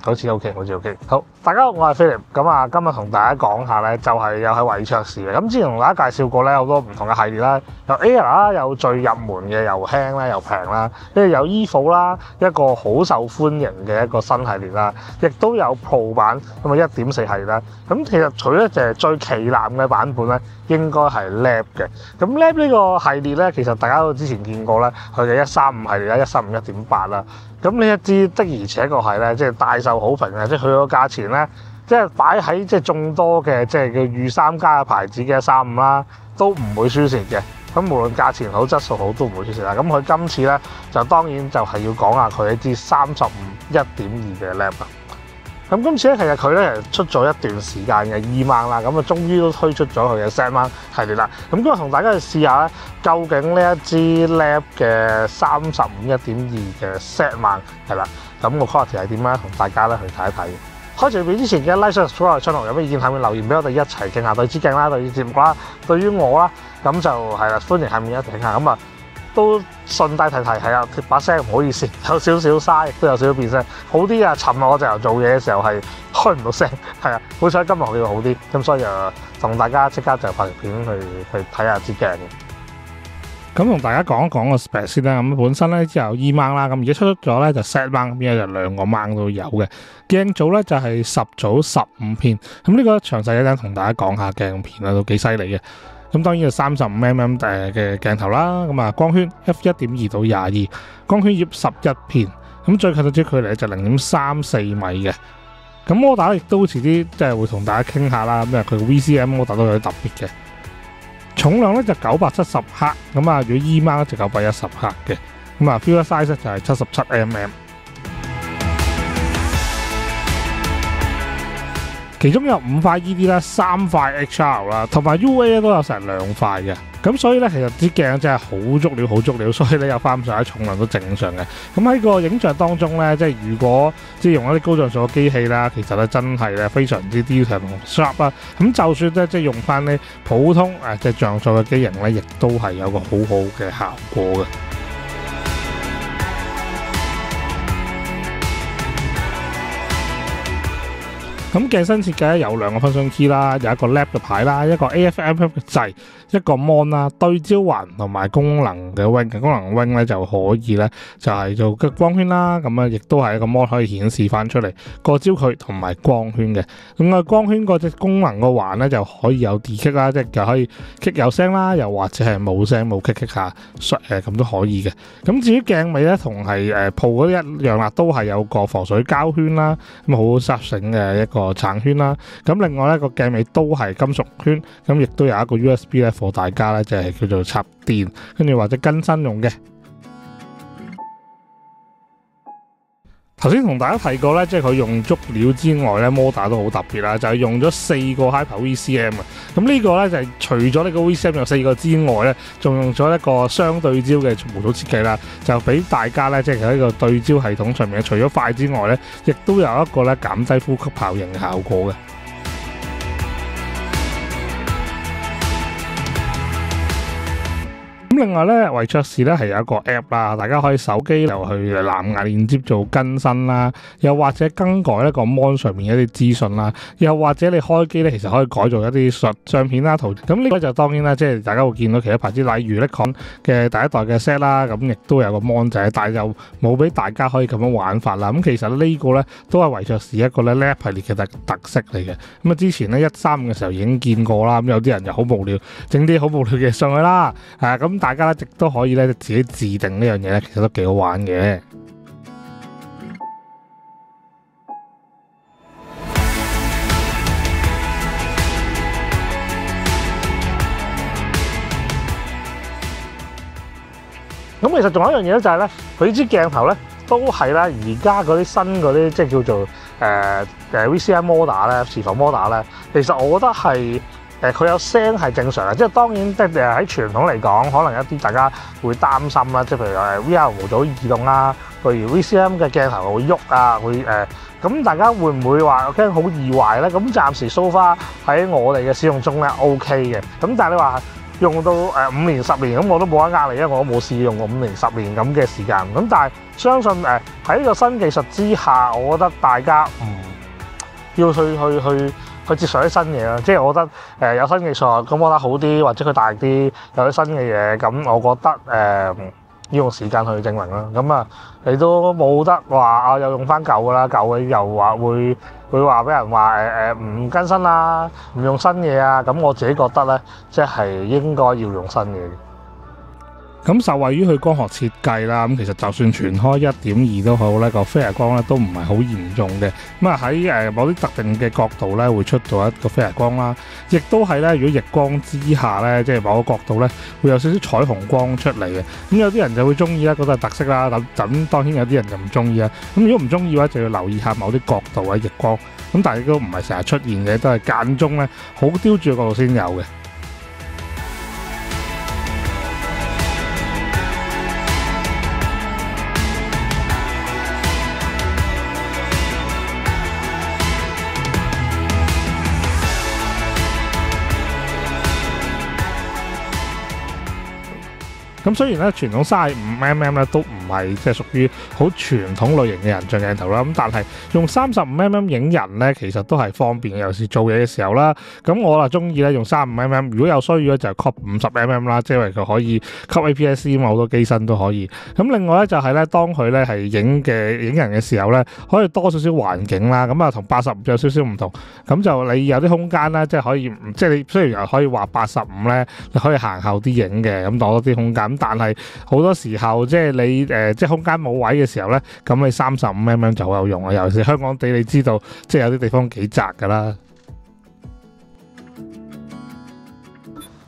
好似 OK， 好似 OK。好，大家好，我係菲力。咁啊，今日同大家講下咧，就係又係維卓士嘅。咁之前同大家介紹過咧，好多唔同嘅系列啦，有 Air 啦，有最入門嘅，又輕啦，又平啦。跟住有 Evo 啦，一個好受歡迎嘅一個新系列啦，亦都有 Pro 版咁啊1.4系列啦。咁其實除咗就係最旗艦嘅版本咧，應該係 Lab 嘅。咁 Lab 呢個系列咧，其實大家都之前見過啦，佢嘅135系列啦，135 1.8啦。咁呢一支的而且確係咧，即係大受好評嘅，即係佢個價錢咧，即係擺喺即係眾多嘅即係叫御三家嘅牌子嘅135啦，都唔會輸蝕嘅。咁無論價錢好、質素好，都唔會輸蝕啦。咁佢今次咧就當然就係要講下佢一支35 1.2嘅 Lab 啦。咁今次咧，其實佢咧出咗一段時間嘅 E-mount 啦，咁啊終於都推出咗佢嘅 Z-mount 系列啦。咁今日同大家去試下咧，究竟呢一支 Lab 嘅35 1.2嘅 Z-mount 係啦，咁個 quality 係點咧？同大家咧去睇一睇。開始片之前嘅 like、subscribe、channel 有咩意見，下面留言俾我哋一齊傾下對支鏡啦，對於節目啦，對於我啦，咁就係啦，歡迎下面一齊傾下咁啊。都順帶提提係啊，把聲唔好意思，有少少沙，亦都有少少變聲，好啲啊！尋日我就做嘢嘅時候係開唔到聲，係啊，好彩今日可以好啲，咁所以同大家即刻就拍條片去睇下支鏡。咁同大家講一講個 spec 先啦。咁本身咧之後 E-mount 啦，咁而家出咗咧就 Z-mount， 邊就兩個 mount 都有嘅。鏡組咧就係10組15片，咁呢個詳細一陣同大家講下鏡片啦，都幾犀利嘅。咁當然係35mm 嘅鏡頭啦，咁啊光圈 f1.2 到22，光圈葉11片，咁最近嘅距離就0.34米嘅。咁摩打亦都遲啲即係會同大家傾下啦，咁啊佢 VCM 摩打都有啲特別嘅。重量咧就970克，咁啊如果 E-mount 就910克嘅，咁啊 filter size 就係77mm。其中有5塊 ED 啦，3塊 XR 啦，同埋 UA 都有成2塊嘅。咁所以咧，其實支鏡真係好足料，好足料，所以咧有翻咁上下重量都正常嘅。咁喺個影像當中咧，即係如果即係用一啲高像素嘅機器啦，其實咧真係咧非常之 detail 同 sharp 啦。咁就算咧即係用翻呢普通即係像素嘅機型咧，亦都係有個好好嘅效果嘅。咁鏡身設計咧有2個 function key 啦，有一個 Lab 嘅牌啦，一個 AF/MF 嘅掣，一個 mon 啦，對焦環同埋功能嘅 wing 功能 wing 咧就可以咧就係做嘅光圈啦，咁啊亦都係一個 mon 可以顯示翻出嚟個焦距同埋光圈嘅。咁啊光圈嗰隻功能個環咧就可以有 dekick 啦，即係就可以 kick 有聲啦，又或者係冇聲冇 kick 下咁都可以嘅。咁至於鏡尾咧同係Pro 嗰一樣啦，都係有個防水膠圈啦，咁好實性嘅一個橙圈啦，咁另外咧個鏡尾都係金屬圈，咁亦都有一個 USB 咧，俾大家咧就係叫做插電，跟住或者更新用嘅。頭先同大家提過咧，即係佢用足料之外咧，摩打都好特別啦，就係用咗4個 Hyper VCM 啊。咁呢個咧就係除咗呢個 VCM 有4個之外咧，仲用咗一個雙對焦嘅模組設計啦，就俾大家咧即係喺呢個對焦系統上面，除咗快之外咧，亦都有一個咧減低呼吸效應嘅效果嘅。咁另外咧，維卓士咧係有一個 app 啦，大家可以手機就去藍牙連接做更新啦，又或者更改一個 mon 上面一啲資訊啦，又或者你開機咧，其實可以改造一啲相片啦、圖。咁呢個就當然啦，即係大家會見到其他牌子，例如 Nikon 嘅第一代嘅 Z 啦，咁亦都有個 mon 仔，但係就冇俾大家可以咁樣玩法啦。咁其實呢個咧都係維卓士一個咧 Lab 系列嘅特色嚟嘅。咁啊之前咧135嘅時候已經見過啦，咁有啲人就好無聊，整啲好無聊嘅上去啦，咁。大家咧亦都可以咧自己自定呢樣嘢咧，其實都幾好玩嘅。咁其實仲有一樣嘢咧，就係咧佢呢支鏡頭咧都係啦，而家嗰啲新嗰啲即係叫做VCM 摩打咧、磁浮摩打咧，其實我覺得係。佢有聲係正常嘅，即係當然即係喺傳統嚟講，可能一啲大家會擔心啦，即係譬如VR 模組移動啦，譬如 VCM 嘅鏡頭會喐啊，會咁大家會唔會話驚好易壞咧？咁暫時 so far 喺我哋嘅使用中咧 OK 嘅，咁但係你話用到5年10年咁，我都冇得呃你，因為我都冇試用過5年10年咁嘅時間。咁但係相信喺呢個新技術之下，我覺得大家要去接受啲新嘢啦。即係我覺得有新技術咁，我覺得好啲，或者佢大力啲有啲新嘅嘢，咁我覺得要用時間去證明啦。咁啊，你都冇得話又用翻舊㗎啦，舊嘅又話會話俾人話唔更新啦，唔用新嘢啊。咁我自己覺得咧，即係應該要用新嘢。咁受惠於佢光學設計啦，咁其實就算全開1.2都好咧，個飛日光咧都唔係好嚴重嘅。咁啊喺某啲特定嘅角度咧，會出到一個飛日光啦，亦都係咧，如果逆光之下咧，即係某個角度咧，會有少少彩虹光出嚟嘅。咁有啲人就會中意啦，覺得係特色啦。咁當然有啲人就唔中意啦。咁如果唔中意嘅話，就要留意下某啲角度嘅逆光。咁但係都唔係成日出現嘅，都係間中咧好刁鑽嘅角度先有嘅。咁雖然咧傳統35mm咧都唔係即係屬於好傳統類型嘅人像鏡頭啦，咁但係用35mm影人咧其實都係方便嘅，尤其是做嘢嘅時候啦。咁我啊中意咧用35mm，如果有需要咧就係 crop 50mm 啦，即係因為佢可以 crop APS-C 嘛，好多機身都可以。咁另外咧就係咧當佢咧係影人嘅時候咧，可以多少少環境啦，咁啊同85有少少唔同。咁就你有啲空間啦，即係可以即係你雖然又可以話85咧，你可以行後啲影嘅，咁多啲空間。但係好多時候即係你即係空間冇位嘅時候咧，咁你35mm就好有用啊！尤其是香港地，你知道即係有啲地方幾窄㗎啦。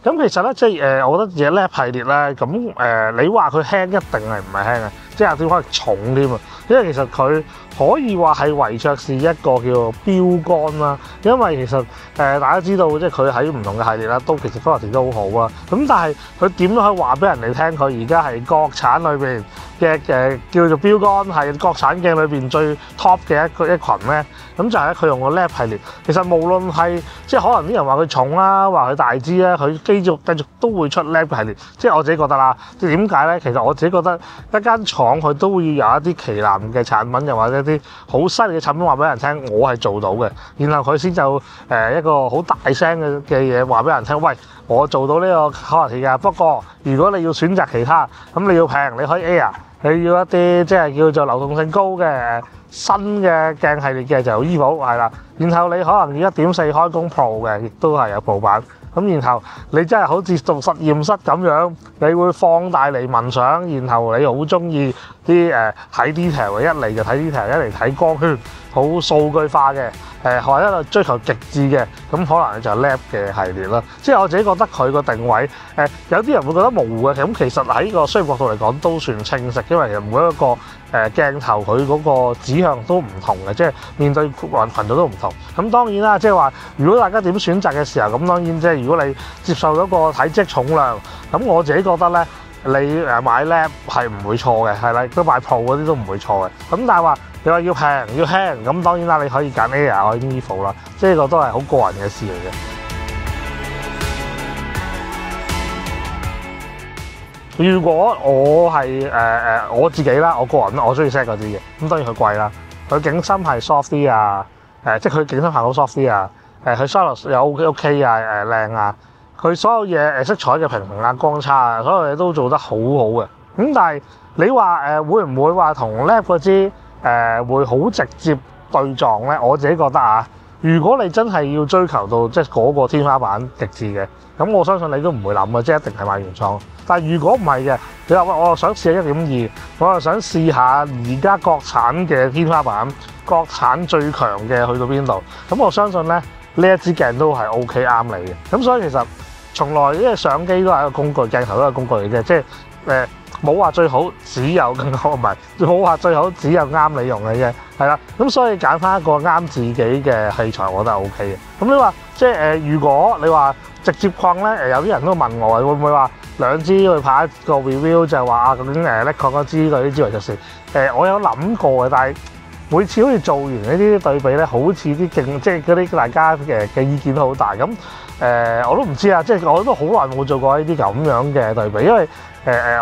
咁其實咧，即係我覺得嘢 Lab 系列咧，咁你話佢輕一定係唔係輕啊？即係點可能重添啊？因為其實佢可以話係維卓士一個叫做標杆啦。因為其實大家知道，即係佢喺唔同嘅系列啦，都其實光學都好好啦。咁但係佢點都可以話俾人哋聽，佢而家係國產裏邊嘅叫做標杆，係國產鏡裏邊最 top 嘅一群咧。咁就係佢用個 Lab 系列。其實無論係即係可能啲人話佢重啦，話佢大支咧，佢繼續都會出 Lab 系列。即係我自己覺得啦，即係點解咧？其實我自己覺得一間廠佢都會要有一啲旗艦嘅產品，又或者一啲好犀利嘅產品話俾人聽，我係做到嘅。然後佢先就一個好大聲嘅嘢話俾人聽，喂，我做到呢個可能性㗎。不過如果你要選擇其他，咁你要平，你可以 Air。你要一啲即係叫做流動性高嘅新嘅鏡系列嘅就有 EVO 係啦，然後你可能要1.4開工 Pro 嘅，亦都係有 Pro 版。咁然後你真係好似做實驗室咁樣，你會放大嚟聞相，然後你好中意啲睇 detail 嘅，一嚟就睇 detail， 一嚟睇光圈，好數據化嘅，或者追求極致嘅，咁可能就係 Lab 嘅系列啦。即係我自己覺得佢個定位，有啲人會覺得模糊嘅，咁其實喺個商業角度嚟講都算清晰，因為其實每一個鏡頭佢嗰個指向都唔同嘅，即係面對群組都唔同。咁當然啦，即係話如果大家點選擇嘅時候，咁當然即係如果你接受咗個體積重量，咁我自己覺得咧，你買 Lab 係唔會錯嘅，係啦，都買 Pro 嗰啲都唔會錯嘅。咁但係話你話要平要輕，咁當然啦，你可以揀 Air 或者 EVO 啦，即係呢個都係好個人嘅事嚟嘅。如果我係我自己啦，我個人我中意 set 嗰啲嘅，咁當然佢貴啦，佢景深係 soft 啲啊，即係佢景深行到 soft 啲啊，佢 shadow 又 OK 啊，靚啊，佢所有嘢色彩嘅平衡啊、光差啊，所有嘢都做得好好嘅。咁但係你話會唔會話同 Lab 嗰支會好直接對撞咧？我自己覺得啊，如果你真係要追求到即係嗰個天花板極致嘅，咁我相信你都唔會諗啊，即係一定係買原廠。但係如果唔係嘅，你話我又想試下1.2，我又想試下而家國產嘅天花板，國產最強嘅去到邊度？咁我相信咧，呢一支鏡都係 OK 啱你嘅。咁所以其實從來因為相機都係一個工具，鏡頭都係工具嚟嘅，即係冇話最好，只有更好，唔係冇話最好，只有啱你用嘅啫，係啦。咁所以揀翻一個啱自己嘅器材，我覺得係 OK 嘅。咁你話即係如果你話直接框咧，有啲人都問我會唔會話兩支去拍一個 review 就係話究竟Nikon嗰支對呢支為實事？我有諗過嘅，但係每次好似做完呢啲對比咧，好似啲勁，即係嗰啲大家嘅意見都好大。咁我都唔知啊，即係我都好耐冇做過呢啲咁樣嘅對比，因為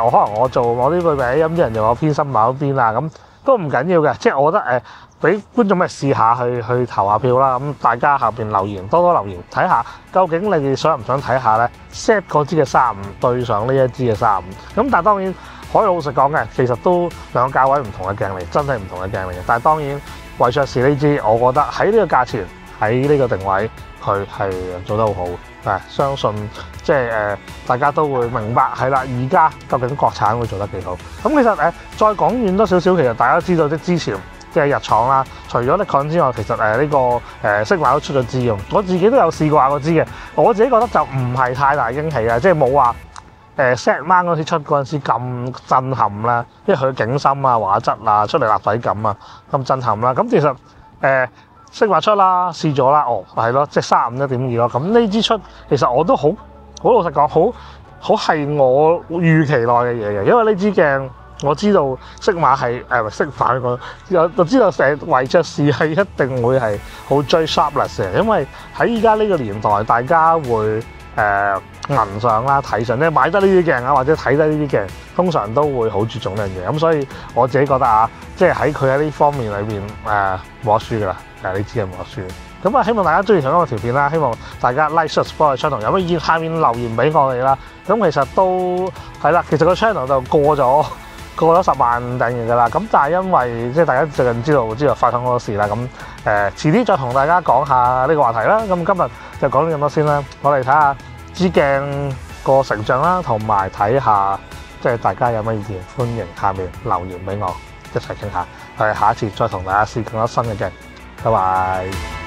我可能我做我啲對比，咁啲人就話偏心某一邊啦，咁都唔緊要嘅。即係我覺得俾觀眾咪試下去投下票啦。咁大家下邊留言多多留言，睇下究竟你哋想唔想睇下咧 set 嗰支嘅35對上呢一支嘅35。咁但係當然可以老實講嘅，其實都兩個價位唔同嘅鏡嚟，真係唔同嘅鏡嚟嘅。但係當然維卓士呢支，我覺得喺呢個價錢，喺呢個定位，佢係做得好好。相信即係大家都會明白係啦。而家究竟國產會做得幾好？咁其實再講遠多少少，其實大家都知道即之前即係日廠啦，除咗Nikon之外，其實呢個Sigma都出咗支用。我自己都有試過下嗰支嘅，我自己覺得就唔係太大驚喜嘅，即係冇話Z Mount嗰時出嗰陣時咁震撼啦，因為佢景深啊、畫質啊、出嚟立體感啊咁震撼啦。咁其實Sigma出啦，試咗啦，係咯，即係35.1.2咯。咁呢支出其實我都好老實講，好係我預期內嘅嘢嘅，因為呢支鏡我知道Sigma係Sigma個，我知道成維卓士係一定會係好追 sharpness 嘅，因為喺依家呢個年代，大家會銀上啦、睇上，即係買得呢啲鏡啊，或者睇得呢啲鏡，通常都會好注重呢樣嘢。咁所以我自己覺得啊，即係喺佢喺呢方面裏邊冇得輸噶啦，呢支係冇得輸。咁啊，希望大家中意同一個條片啦，希望大家 like、subscribe 個 channel，有乜意見下面留言俾我哋啦。咁其實都係啦，其實個 channel 就過咗10萬訂閱噶啦。咁但係因為即係大家最近知道發生好多事啦，咁遲啲再同大家講下呢個話題啦。咁今日就講咗咁多先啦，我哋睇下支鏡個成長啦，同埋睇下即係大家有乜意見，歡迎下面留言俾我一齊傾下。下一次再同大家試更多新嘅鏡，拜拜。